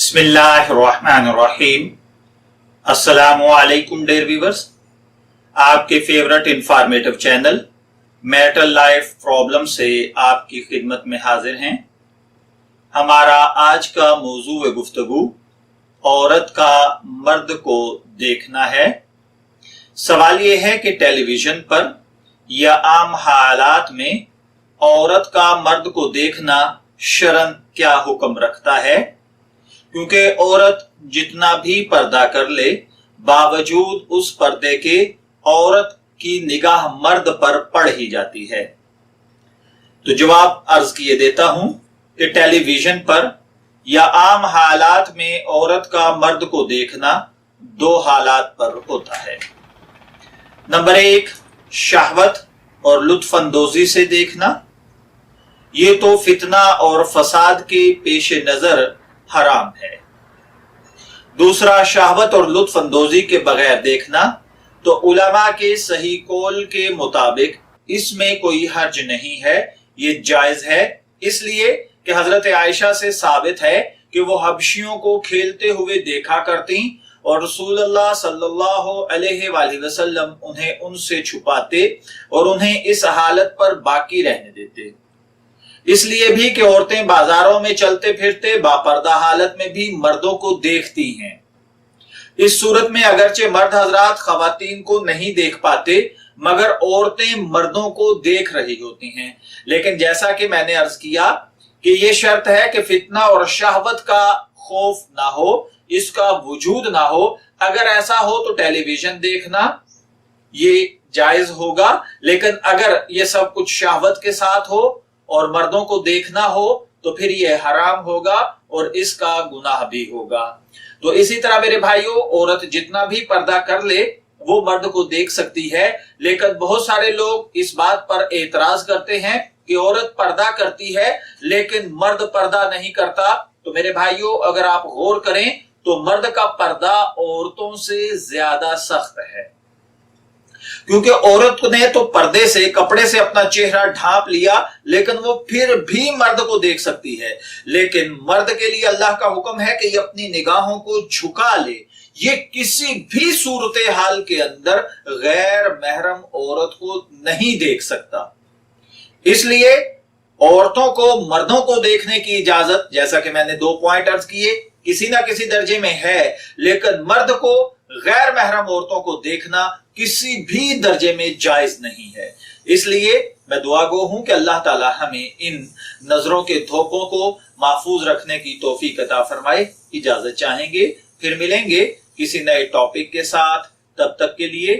बिस्मिल्लाहिर्रहमानिर्रहीम। अस्सलामुअलैकुम dear viewers, आपके favourite informative channel marital life problem से आपकी खिदमत में हाजिर हैं। हमारा आज का मौजू गुफ्तगू औरत का मर्द को देखना है। सवाल यह है कि टेलीविजन पर या आम हालात में औरत का मर्द को देखना शरन क्या हुक्म रखता है, क्योंकि औरत जितना भी पर्दा कर ले बावजूद उस पर्दे के औरत की निगाह मर्द पर पड़ ही जाती है। तो जवाब अर्ज किए देता हूं कि टेलीविजन पर या आम हालात में औरत का मर्द को देखना दो हालात पर होता है। नंबर एक, शहवत और लुत्फअंदोजी से देखना। ये तो फितना और फसाद के पेश नजर हराम है। दूसरा, शहवत और लुत्फअंदोजी के बगैर देखना तो उलमा के सही कौल के मुताबिक इसमें कोई हर्ज नहीं है, ये जायज है। इसलिए कि हजरत आयशा से साबित है कि वो हबशियों को खेलते हुए देखा करती और रसूलुल्लाह सल्लल्लाहु अलैहि वसल्लम उन्हें उनसे छुपाते और उन्हें इस हालत पर बाकी रहने देते। इसलिए भी कि औरतें बाजारों में चलते फिरते बापर्दा हालत में भी मर्दों को देखती हैं। इस सूरत में अगरचे मर्द हजरात खवातीन को नहीं देख पाते, मगर औरतें मर्दों को देख रही होती हैं। लेकिन जैसा कि मैंने अर्ज किया कि यह शर्त है कि फितना और शहवत का खौफ ना हो, इसका वजूद ना हो। अगर ऐसा हो तो टेलीविजन देखना ये जायज होगा, लेकिन अगर ये सब कुछ शहवत के साथ हो और मर्दों को देखना हो तो फिर यह हराम होगा और इसका गुनाह भी होगा। तो इसी तरह मेरे भाइयों, औरत जितना भी पर्दा कर ले वो मर्द को देख सकती है, लेकिन बहुत सारे लोग इस बात पर एतराज करते हैं कि औरत पर्दा करती है लेकिन मर्द पर्दा नहीं करता। तो मेरे भाइयों, अगर आप गौर करें तो मर्द का पर्दा औरतों से ज्यादा सख्त है, क्योंकि औरत ने तो पर्दे से, कपड़े से अपना चेहरा ढांप लिया, लेकिन वो फिर भी मर्द को देख सकती है। लेकिन मर्द के लिए अल्लाह का हुक्म है कि ये अपनी निगाहों को झुका ले। ये किसी भी सूरत हाल के अंदर गैर महरम औरत को नहीं देख सकता। इसलिए औरतों को मर्दों को देखने की इजाजत, जैसा कि मैंने 2 पॉइंट अर्ज किए, किसी ना किसी दर्जे में है, लेकिन मर्द को गैर महरम औरतों को देखना किसी भी दर्जे में जायज नहीं है। इसलिए मैं दुआ गो हूं कि अल्लाह ताला हमें इन नजरों के धोखों को महफूज रखने की तौफीक अता फरमाए। इजाजत चाहेंगे, फिर मिलेंगे किसी नए टॉपिक के साथ। तब तक के लिए